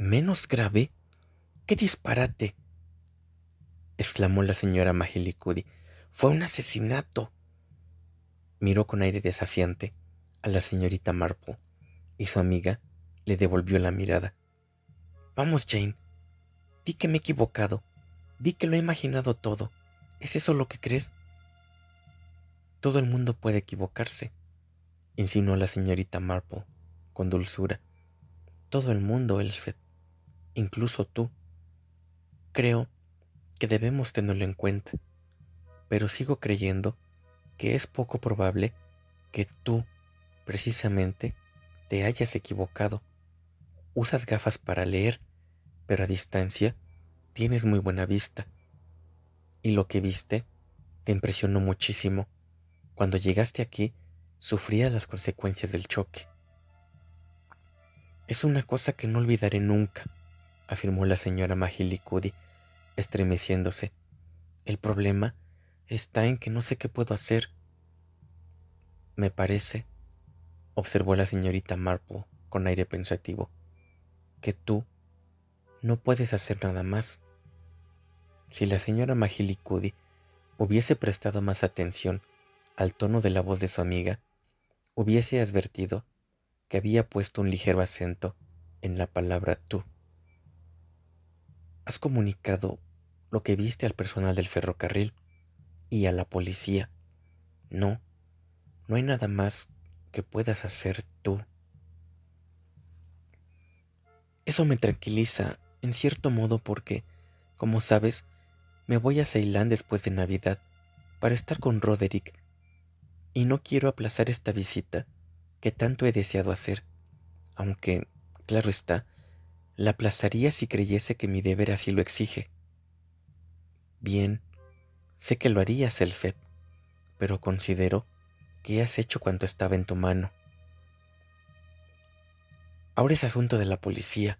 ¿Menos grave? ¡Qué disparate!, exclamó la señora Mahilicudi. ¡Fue un asesinato! Miró con aire desafiante a la señorita Marple y su amiga le devolvió la mirada. Vamos, Jane, di que me he equivocado, di que lo he imaginado todo. ¿Es eso lo que crees? Todo el mundo puede equivocarse, insinuó la señorita Marple con dulzura. Todo el mundo, Elspeth, incluso tú. Creo que debemos tenerlo en cuenta, pero sigo creyendo que es poco probable que tú, precisamente, te hayas equivocado. Usas gafas para leer, pero a distancia tienes muy buena vista. Y lo que viste te impresionó muchísimo. Cuando llegaste aquí, sufrías las consecuencias del choque. Es una cosa que no olvidaré nunca, afirmó la señora Mahilicudi, estremeciéndose. El problema está en que no sé qué puedo hacer. Me parece, observó la señorita Marple con aire pensativo, que tú no puedes hacer nada más. Si la señora Mahilicudi hubiese prestado más atención al tono de la voz de su amiga, hubiese advertido que había puesto un ligero acento en la palabra tú. Has comunicado lo que viste al personal del ferrocarril y a la policía. No, no hay nada más que puedas hacer tú. Eso me tranquiliza, en cierto modo, porque, como sabes, me voy a Ceilán después de Navidad para estar con Roderick, y no quiero aplazar esta visita que tanto he deseado hacer, aunque, claro está, la aplazaría si creyese que mi deber así lo exige. Bien, sé que lo harías, Elfet, pero considero que has hecho cuanto estaba en tu mano. Ahora es asunto de la policía,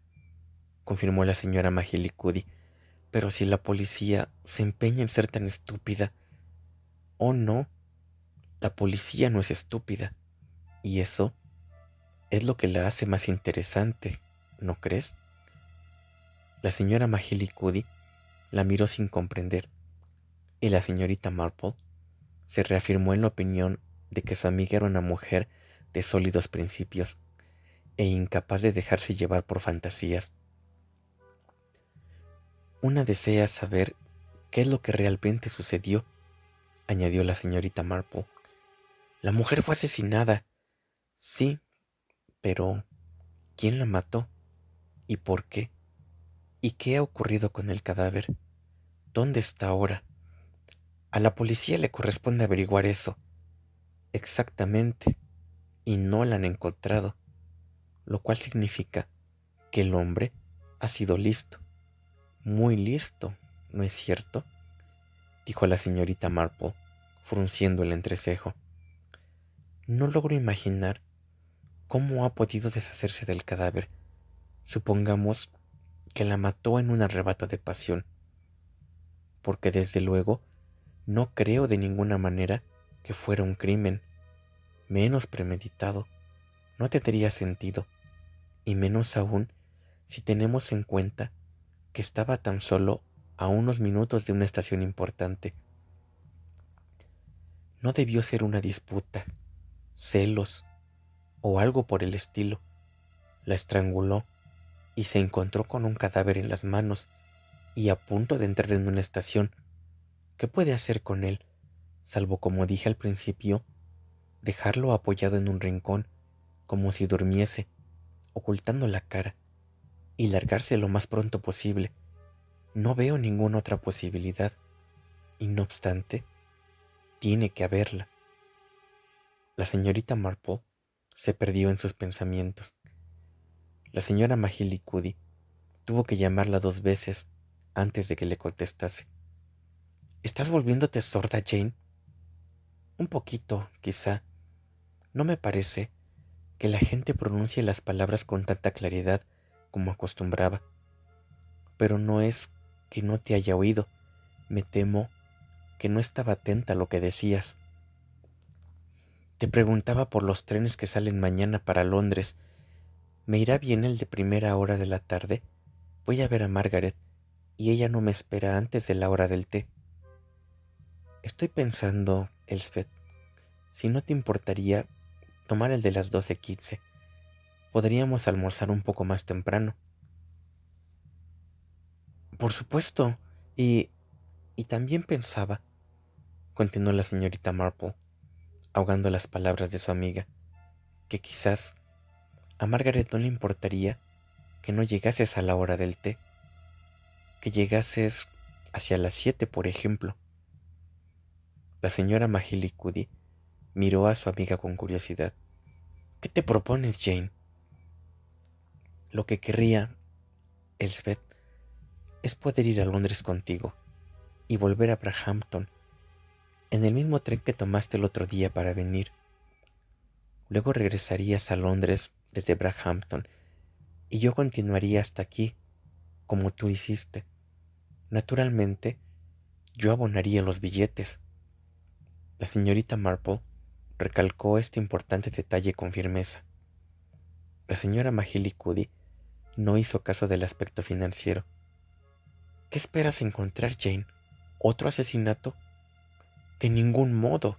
confirmó la señora Mahilicudi, pero si la policía se empeña en ser tan estúpida, oh no, la policía no es estúpida, y eso es lo que la hace más interesante, ¿no crees? La señora Mahilicudi la miró sin comprender, y la señorita Marple se reafirmó en la opinión de que su amiga era una mujer de sólidos principios e incapaz de dejarse llevar por fantasías. Una desea saber qué es lo que realmente sucedió, añadió la señorita Marple. La mujer fue asesinada. Sí, pero ¿quién la mató? ¿Y por qué? ¿Y qué ha ocurrido con el cadáver? ¿Dónde está ahora? A la policía le corresponde averiguar eso. Exactamente. Y no la han encontrado, lo cual significa que el hombre ha sido listo. Muy listo, ¿no es cierto?, dijo la señorita Marple, frunciendo el entrecejo. No logro imaginar cómo ha podido deshacerse del cadáver. Supongamos que la mató en un arrebato de pasión, porque desde luego no creo de ninguna manera que fuera un crimen, menos premeditado. No tendría sentido, y menos aún si tenemos en cuenta que estaba tan solo a unos minutos de una estación importante. No debió ser una disputa, celos o algo por el estilo. La estranguló y se encontró con un cadáver en las manos y a punto de entrar en una estación. ¿Qué puede hacer con él, salvo, como dije al principio, dejarlo apoyado en un rincón, como si durmiese, ocultando la cara, y largarse lo más pronto posible? No veo ninguna otra posibilidad, y no obstante, tiene que haberla. La señorita Marple se perdió en sus pensamientos. La señora Mahilicudi tuvo que llamarla 2 veces antes de que le contestase. ¿Estás volviéndote sorda, Jane? Un poquito, quizá. No me parece que la gente pronuncie las palabras con tanta claridad como acostumbraba. Pero no es que no te haya oído. Me temo que no estaba atenta a lo que decías. Te preguntaba por los trenes que salen mañana para Londres. Me irá bien el de primera hora de la tarde. Voy a ver a Margaret y ella no me espera antes de la hora del té. Estoy pensando, Elspeth, si no te importaría tomar el de las 12:15. Podríamos almorzar un poco más temprano. Por supuesto. Y, y también pensaba, continuó la señorita Marple, ahogando las palabras de su amiga, que quizás a Margaret no le importaría que no llegases a la hora del té, que llegases hacia las 7, por ejemplo. La señora Mahalicudi miró a su amiga con curiosidad. ¿Qué te propones, Jane? Lo que querría, Elspeth, es poder ir a Londres contigo y volver a Bridgehampton en el mismo tren que tomaste el otro día para venir. Luego regresarías a Londres desde Bridgehampton y yo continuaría hasta aquí, como tú hiciste. Naturalmente, yo abonaría los billetes. La señorita Marple recalcó este importante detalle con firmeza. La señora Mahalicudi no hizo caso del aspecto financiero. ¿Qué esperas encontrar, Jane? ¿Otro asesinato? De ningún modo,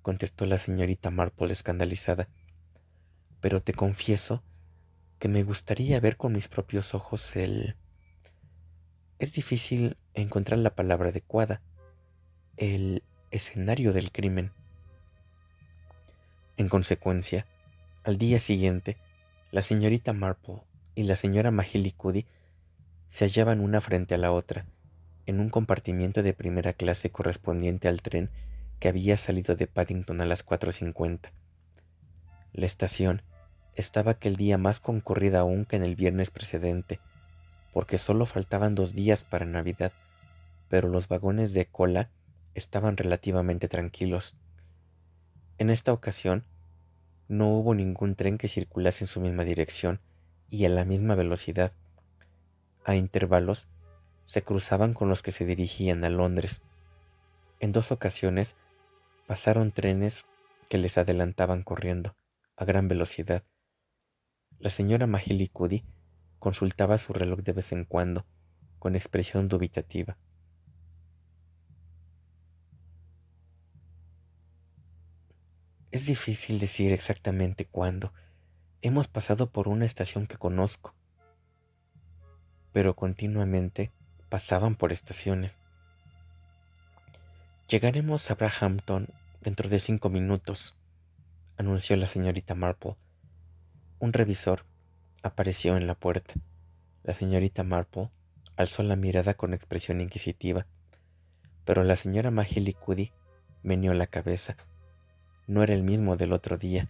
contestó la señorita Marple escandalizada. Pero te confieso que me gustaría ver con mis propios ojos el... Es difícil encontrar la palabra adecuada. El escenario del crimen. En consecuencia, al día siguiente, la señorita Marple y la señora Mahalicudi se hallaban una frente a la otra, en un compartimiento de primera clase correspondiente al tren que había salido de Paddington a las 4:50. La estación estaba aquel día más concurrida aún que en el viernes precedente, porque solo faltaban 2 días para Navidad, pero los vagones de cola estaban relativamente tranquilos. En esta ocasión, no hubo ningún tren que circulase en su misma dirección y a la misma velocidad. A intervalos, se cruzaban con los que se dirigían a Londres. En 2 ocasiones pasaron trenes que les adelantaban corriendo, a gran velocidad. La señora Mahalicudi consultaba su reloj de vez en cuando, con expresión dubitativa. Es difícil decir exactamente cuándo. Hemos pasado por una estación que conozco, pero continuamente pasaban por estaciones. Llegaremos a Bridgehampton dentro de 5 minutos, anunció la señorita Marple. Un revisor apareció en la puerta. La señorita Marple alzó la mirada con expresión inquisitiva, pero la señora Mahalicudi meneó la cabeza. No era el mismo del otro día.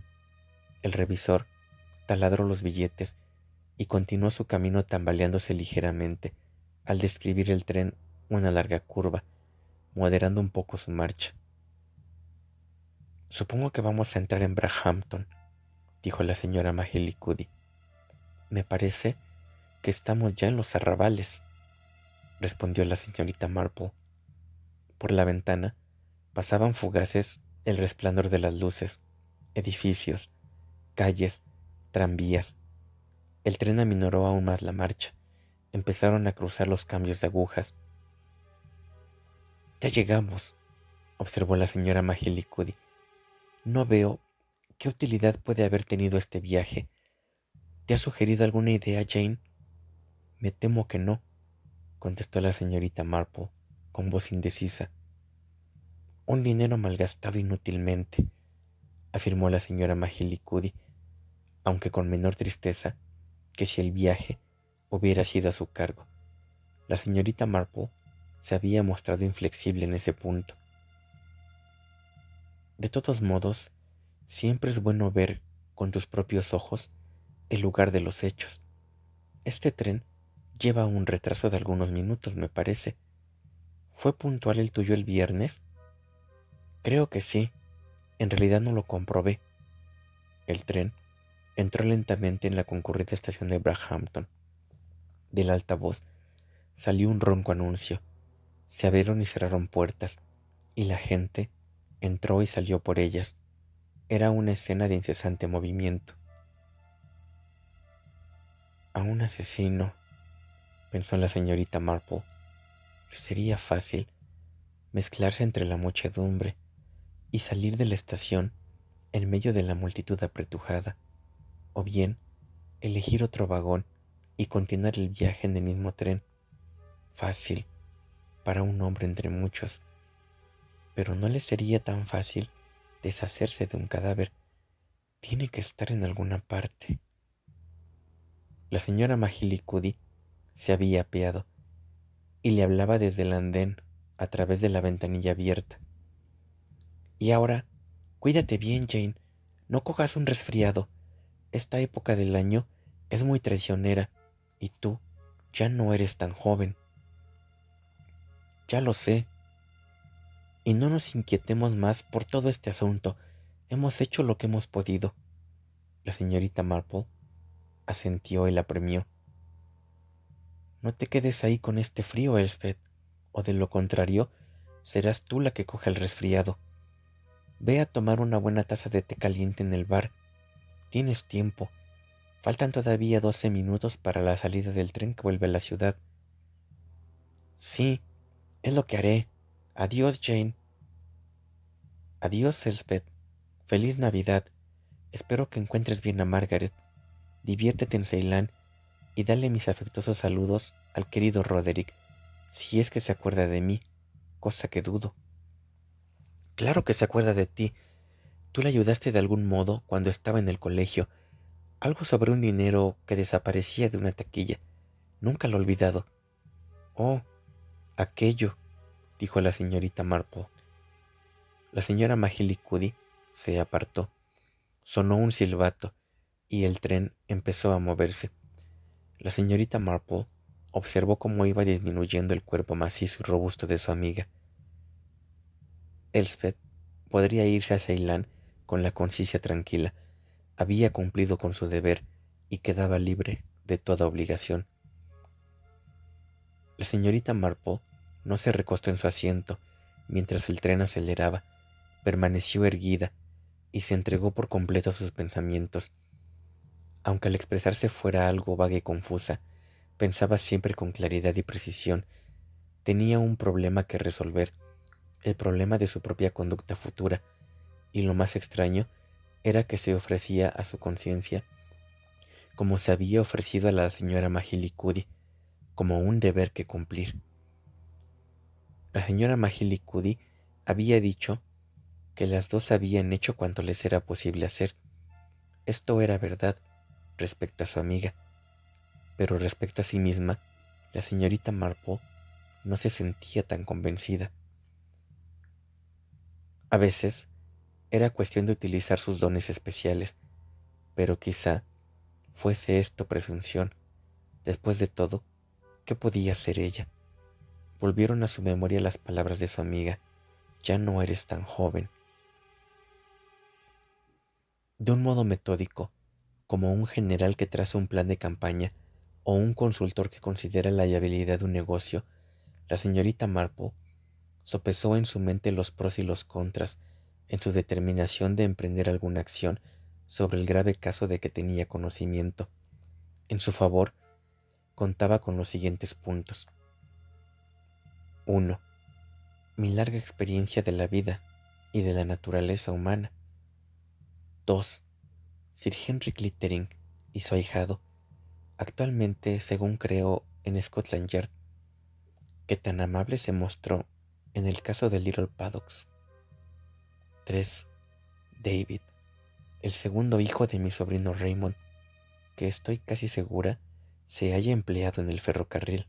El revisor taladró los billetes y continuó su camino tambaleándose ligeramente al describir el tren una larga curva, moderando un poco su marcha. Supongo que vamos a entrar en Bridgehampton, dijo la señora Mahalicudi. Me parece que estamos ya en los arrabales, respondió la señorita Marple. Por la ventana pasaban fugaces el resplandor de las luces, edificios, calles, tranvías. El tren aminoró aún más la marcha. Empezaron a cruzar los cambios de agujas. Ya llegamos, observó la señora Mahalicudi. No veo qué utilidad puede haber tenido este viaje. ¿Te ha sugerido alguna idea, Jane? Me temo que no, contestó la señorita Marple, con voz indecisa. Un dinero malgastado inútilmente, afirmó la señora Mahalicudi, aunque con menor tristeza que si el viaje hubiera sido a su cargo. La señorita Marple se había mostrado inflexible en ese punto. De todos modos, siempre es bueno ver con tus propios ojos el lugar de los hechos. Este tren lleva un retraso de algunos minutos, me parece. ¿Fue puntual el tuyo el viernes? Creo que sí. En realidad no lo comprobé. El tren entró lentamente en la concurrida estación de Bridgehampton. Del altavoz salió un ronco anuncio. Se abrieron y cerraron puertas, y la gente entró y salió por ellas. Era una escena de incesante movimiento. a un asesino, pensó la señorita Marple. Sería fácil mezclarse entre la muchedumbre y salir de la estación en medio de la multitud apretujada, o bien elegir otro vagón y continuar el viaje en el mismo tren. Fácil para un hombre entre muchos, pero no le sería tan fácil deshacerse de un cadáver. Tiene que estar en alguna parte. La señora Majilicudi se había apeado y le hablaba desde el andén a través de la ventanilla abierta. Y ahora, cuídate bien, Jane. No cojas un resfriado. Esta época del año es muy traicionera y tú ya no eres tan joven. Ya lo sé. Y no nos inquietemos más por todo este asunto. Hemos hecho lo que hemos podido. La señorita Marple asintió y la premió. No te quedes ahí con este frío, Elspeth, o de lo contrario, serás tú la que coja el resfriado. Ve a tomar una buena taza de té caliente en el bar. Tienes tiempo. Faltan todavía 12 minutos para la salida del tren que vuelve a la ciudad. Sí, es lo que haré. Adiós, Jane. Adiós, Elspeth. Feliz Navidad. Espero que encuentres bien a Margaret. Diviértete en Ceilán y dale mis afectuosos saludos al querido Roderick, si es que se acuerda de mí, cosa que dudo. Claro que se acuerda de ti. Tú le ayudaste de algún modo cuando estaba en el colegio. Algo sobre un dinero que desaparecía de una taquilla. Nunca lo he olvidado. Oh, aquello, dijo la señorita Marple. La señora Majilicudi se apartó. Sonó un silbato y el tren empezó a moverse. La señorita Marple observó cómo iba disminuyendo el cuerpo macizo y robusto de su amiga. Elspeth podría irse a Ceilán con la conciencia tranquila. Había cumplido con su deber y quedaba libre de toda obligación. La señorita Marple no se recostó en su asiento mientras el tren aceleraba. Permaneció erguida y se entregó por completo a sus pensamientos. Aunque al expresarse fuera algo vaga y confusa, pensaba siempre con claridad y precisión. Tenía un problema que resolver, el problema de su propia conducta futura, y lo más extraño era que se ofrecía a su conciencia como se había ofrecido a la señora Majilicudi, como un deber que cumplir. La señora Majilicudi había dicho que las dos habían hecho cuanto les era posible hacer. Esto era verdad respecto a su amiga, pero respecto a sí misma, la señorita Marple no se sentía tan convencida. A veces era cuestión de utilizar sus dones especiales, pero quizá fuese esto presunción. Después de todo, ¿qué podía hacer ella? Volvieron a su memoria las palabras de su amiga. Ya no eres tan joven. De un modo metódico, como un general que traza un plan de campaña o un consultor que considera la viabilidad de un negocio, la señorita Marple sopesó en su mente los pros y los contras en su determinación de emprender alguna acción sobre el grave caso de que tenía conocimiento. En su favor, contaba con los siguientes puntos. 1. Mi larga experiencia de la vida y de la naturaleza humana. 2. Sir Henry Clittering y su ahijado, actualmente, según creo, en Scotland Yard, que tan amable se mostró en el caso de Little Paddocks. 3. David, el segundo hijo de mi sobrino Raymond, que estoy casi segura se haya empleado en el ferrocarril.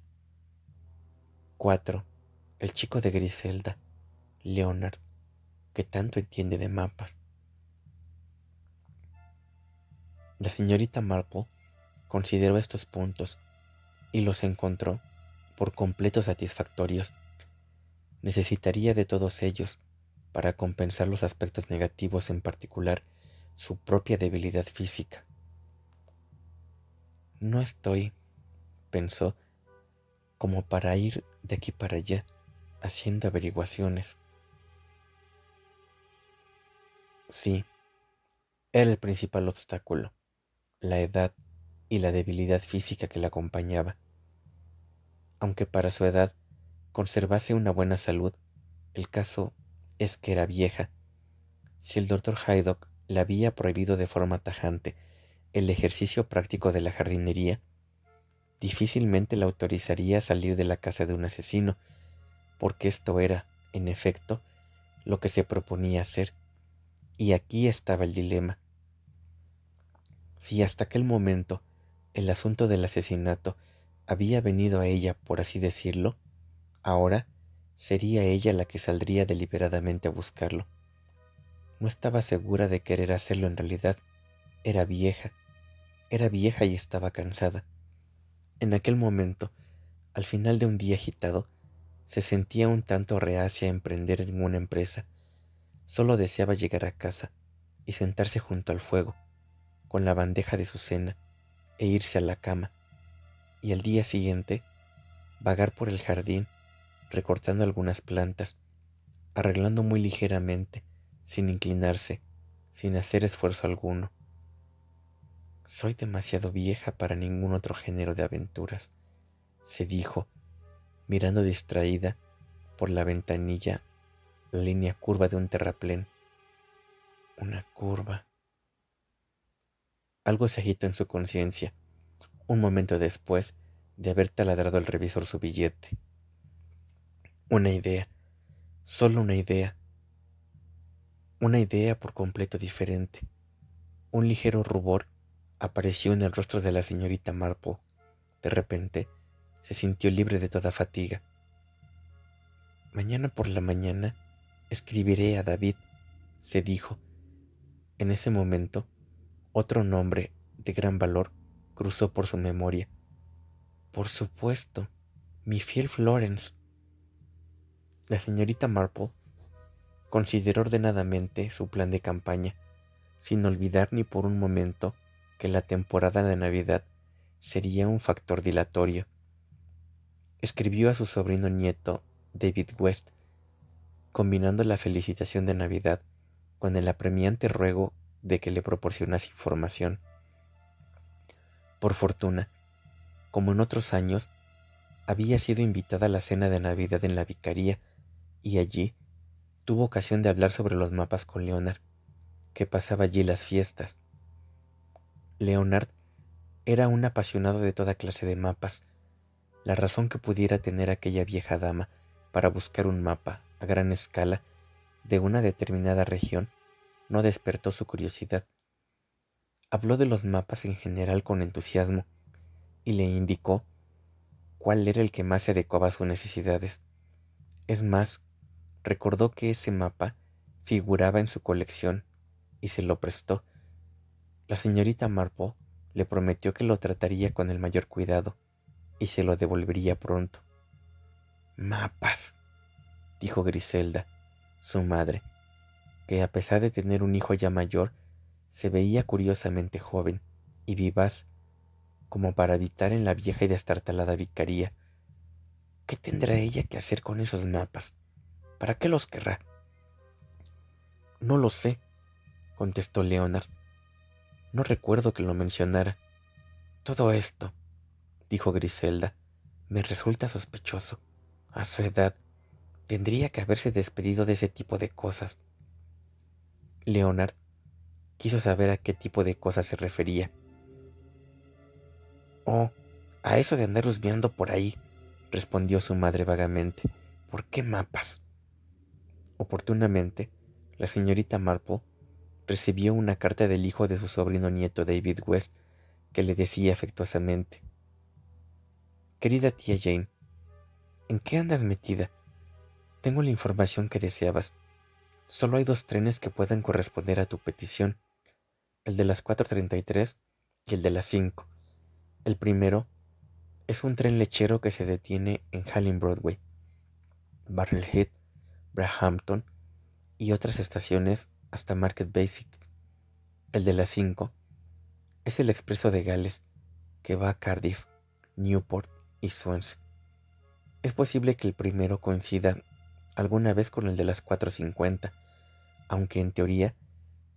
4. El chico de Griselda, Leonard, que tanto entiende de mapas. La señorita Marple consideró estos puntos y los encontró por completo satisfactorios. Necesitaría de todos ellos para compensar los aspectos negativos, en particular su propia debilidad física. No estoy, pensó, como para ir de aquí para allá haciendo averiguaciones. Sí, era el principal obstáculo, la edad y la debilidad física que la acompañaba. Aunque para su edad conservase una buena salud, el caso es que era vieja. Si el doctor Haydock le había prohibido de forma tajante el ejercicio práctico de la jardinería, difícilmente la autorizaría a salir de la casa de un asesino, porque esto era, en efecto, lo que se proponía hacer. Y aquí estaba el dilema. Si hasta aquel momento el asunto del asesinato había venido a ella, por así decirlo, ahora sería ella la que saldría deliberadamente a buscarlo. No estaba segura de querer hacerlo en realidad. Era vieja y estaba cansada. En aquel momento, al final de un día agitado, se sentía un tanto reacia a emprender ninguna empresa. Solo deseaba llegar a casa y sentarse junto al fuego, con la bandeja de su cena, e irse a la cama, y al día siguiente vagar por el jardín, recortando algunas plantas, arreglando muy ligeramente, sin inclinarse, sin hacer esfuerzo alguno. Soy demasiado vieja para ningún otro género de aventuras, se dijo, mirando distraída por la ventanilla la línea curva de un terraplén. Una curva. Algo se agitó en su conciencia, un momento después de haber taladrado el revisor su billete. Una idea, solo una idea por completo diferente. Un ligero rubor apareció en el rostro de la señorita Marple. De repente, se sintió libre de toda fatiga. Mañana por la mañana escribiré a David, se dijo. En ese momento, otro nombre de gran valor cruzó por su memoria. Por supuesto, mi fiel Florence. La señorita Marple consideró ordenadamente su plan de campaña, sin olvidar ni por un momento que la temporada de Navidad sería un factor dilatorio. Escribió a su sobrino nieto, David West, combinando la felicitación de Navidad con el apremiante ruego de que le proporcionase información. Por fortuna, como en otros años, había sido invitada a la cena de Navidad en la vicaría y allí tuvo ocasión de hablar sobre los mapas con Leonard, que pasaba allí las fiestas. Leonard era un apasionado de toda clase de mapas. La razón que pudiera tener aquella vieja dama para buscar un mapa a gran escala de una determinada región no despertó su curiosidad. Habló de los mapas en general con entusiasmo y le indicó cuál era el que más se adecuaba a sus necesidades. Es más, recordó que ese mapa figuraba en su colección y se lo prestó. La señorita Marple le prometió que lo trataría con el mayor cuidado y se lo devolvería pronto. Mapas, dijo Griselda, su madre, que a pesar de tener un hijo ya mayor, se veía curiosamente joven y vivaz, como para habitar en la vieja y destartalada vicaría. ¿Qué tendrá ella que hacer con esos mapas? ¿Para qué los querrá? No lo sé, contestó Leonard. No recuerdo que lo mencionara. Todo esto, dijo Griselda, me resulta sospechoso. A su edad, tendría que haberse despedido de ese tipo de cosas. Leonard quiso saber a qué tipo de cosas se refería. Oh, a eso de andar husmeando por ahí, respondió su madre vagamente. ¿Por qué mapas? Oportunamente, la señorita Marple recibió una carta del hijo de su sobrino nieto David West que le decía afectuosamente: Querida tía Jane, ¿en qué andas metida? Tengo la información que deseabas. Solo hay 2 trenes que puedan corresponder a tu petición, el de las 4:33 y el de las 5. El primero es un tren lechero que se detiene en Hallam Broadway, Barrelhead, Brahampton y otras estaciones hasta Market Basic. El de las 5 es el expreso de Gales que va a Cardiff, Newport y Swansea. Es posible que el primero coincida alguna vez con el de las 4:50, aunque en teoría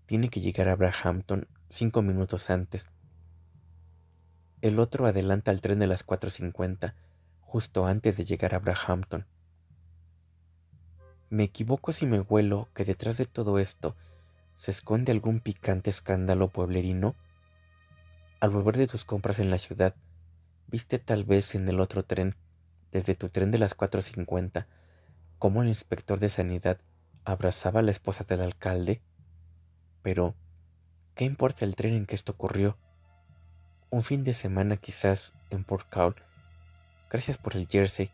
tiene que llegar a Brahampton 5 minutos antes. El otro adelanta al tren de las 4:50, justo antes de llegar a Brahampton. ¿Me equivoco si me huelo que detrás de todo esto se esconde algún picante escándalo pueblerino? Al volver de tus compras en la ciudad, ¿viste tal vez en el otro tren, desde tu tren de las 4:50, cómo el inspector de sanidad abrazaba a la esposa del alcalde? Pero, ¿qué importa el tren en que esto ocurrió? Un fin de semana quizás en Port Call. Gracias por el jersey.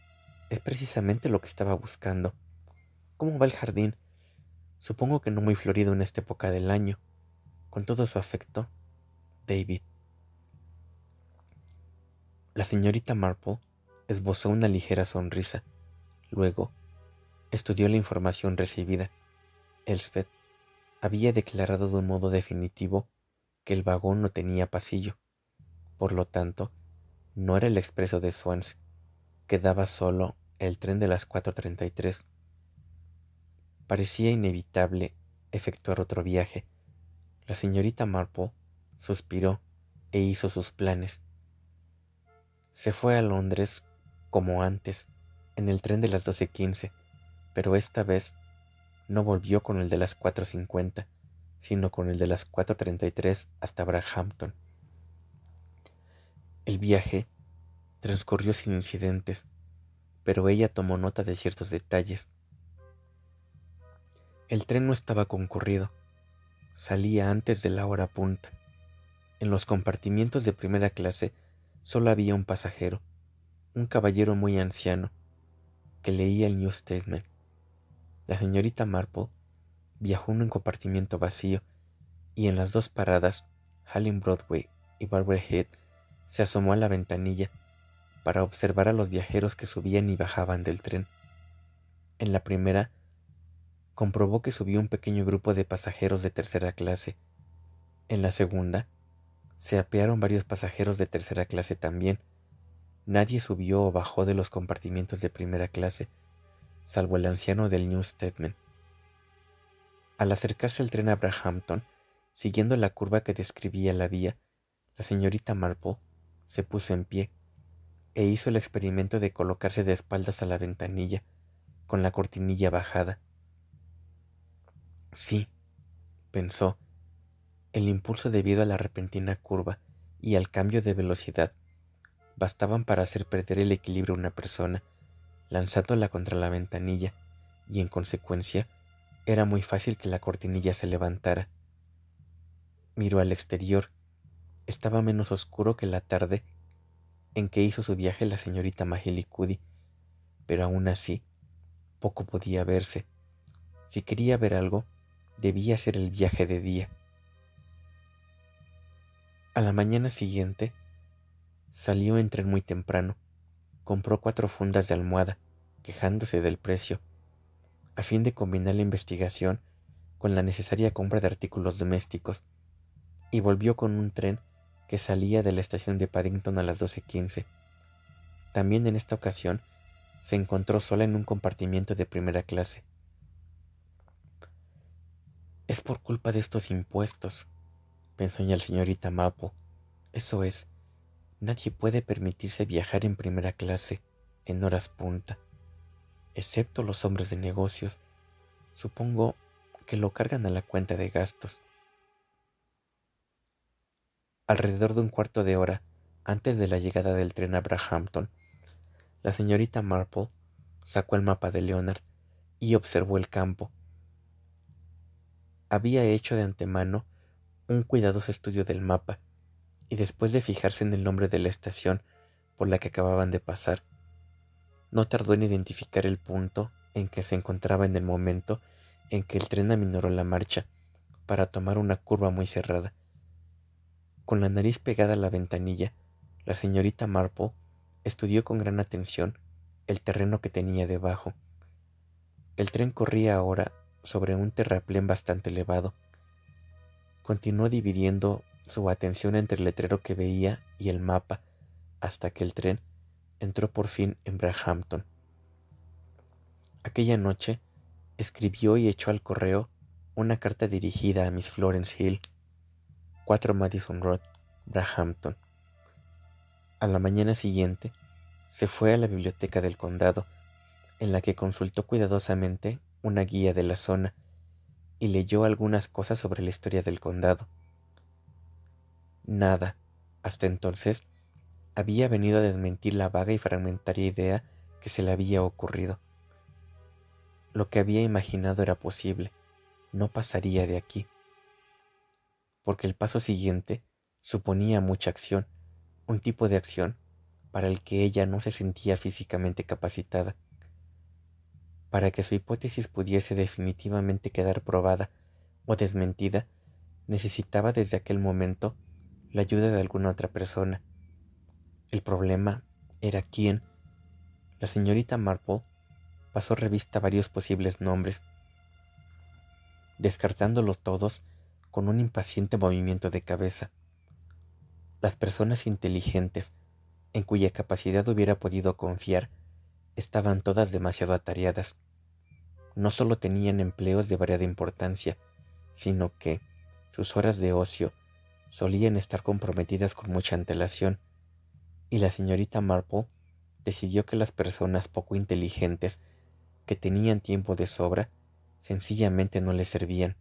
Es precisamente lo que estaba buscando. ¿Cómo va el jardín? Supongo que no muy florido en esta época del año. Con todo su afecto, David. La señorita Marple esbozó una ligera sonrisa. Luego, estudió la información recibida. Elspeth había declarado de un modo definitivo que el vagón no tenía pasillo. Por lo tanto, no era el expreso de Swansea. Quedaba solo el tren de las 4:33. Parecía inevitable efectuar otro viaje. La señorita Marple suspiró e hizo sus planes. Se fue a Londres como antes, en el tren de las 12:15, pero esta vez no volvió con el de las 4:50, sino con el de las 4:33 hasta Brahampton. El viaje transcurrió sin incidentes, pero ella tomó nota de ciertos detalles. El tren no estaba concurrido, salía antes de la hora punta. En los compartimientos de primera clase solo había un pasajero, un caballero muy anciano, que leía el New Statesman. La señorita Marple viajó en un compartimiento vacío y en las dos paradas, Hallam Broadway y Barbary Head, se asomó a la ventanilla para observar a los viajeros que subían y bajaban del tren. En la primera, comprobó que subió un pequeño grupo de pasajeros de tercera clase. En la segunda, se apearon varios pasajeros de tercera clase también. Nadie subió o bajó de los compartimientos de primera clase, salvo el anciano del New Statesman. Al acercarse el tren a Brahampton, siguiendo la curva que describía la vía, la señorita Marple se puso en pie e hizo el experimento de colocarse de espaldas a la ventanilla, con la cortinilla bajada. Sí, pensó, el impulso debido a la repentina curva y al cambio de velocidad bastaban para hacer perder el equilibrio a una persona, lanzándola contra la ventanilla, y en consecuencia era muy fácil que la cortinilla se levantara. Miró al exterior. Estaba menos oscuro que la tarde en que hizo su viaje la señorita Mahalicuddy, pero aún así poco podía verse. Si quería ver algo, debía ser el viaje de día. A la mañana siguiente, salió en tren muy temprano. Compró 4 fundas de almohada, quejándose del precio, a fin de combinar la investigación con la necesaria compra de artículos domésticos, y volvió con un tren que salía de la estación de Paddington a las 12:15. También en esta ocasión se encontró sola en un compartimiento de primera clase. Es por culpa de estos impuestos, pensó la señorita Marple. Eso es, nadie puede permitirse viajar en primera clase en horas punta, excepto los hombres de negocios. Supongo que lo cargan a la cuenta de gastos. Alrededor de un cuarto de hora antes de la llegada del tren a Brahampton, la señorita Marple sacó el mapa de Leonard y observó el campo. Había hecho de antemano un cuidadoso estudio del mapa, y después de fijarse en el nombre de la estación por la que acababan de pasar, no tardó en identificar el punto en que se encontraba en el momento en que el tren aminoró la marcha para tomar una curva muy cerrada. Con la nariz pegada a la ventanilla, la señorita Marple estudió con gran atención el terreno que tenía debajo. El tren corría ahora sobre un terraplén bastante elevado. Continuó dividiendo su atención entre el letrero que veía y el mapa hasta que el tren entró por fin en Brahampton. Aquella noche escribió y echó al correo una carta dirigida a Miss Florence Hill, 4 Madison Road, Brahampton. A la mañana siguiente, se fue a la biblioteca del condado, en la que consultó cuidadosamente una guía de la zona y leyó algunas cosas sobre la historia del condado. Nada, hasta entonces, había venido a desmentir la vaga y fragmentaria idea que se le había ocurrido. Lo que había imaginado era posible, no pasaría de aquí, porque el paso siguiente suponía mucha acción, un tipo de acción para el que ella no se sentía físicamente capacitada. Para que su hipótesis pudiese definitivamente quedar probada o desmentida, necesitaba desde aquel momento la ayuda de alguna otra persona. El problema era quién. La señorita Marple pasó revista a varios posibles nombres, descartándolos todos con un impaciente movimiento de cabeza. Las personas inteligentes, en cuya capacidad hubiera podido confiar, estaban todas demasiado atareadas. No solo tenían empleos de variada importancia, sino que sus horas de ocio solían estar comprometidas con mucha antelación, y la señorita Marple decidió que las personas poco inteligentes que tenían tiempo de sobra sencillamente no le servían.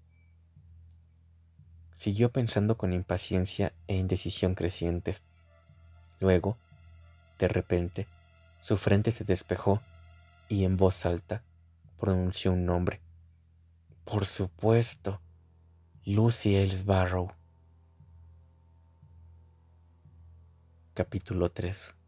Siguió pensando con impaciencia e indecisión crecientes. Luego, de repente, su frente se despejó y en voz alta pronunció un nombre. Por supuesto, Lucy Aylesbury. Capítulo 3.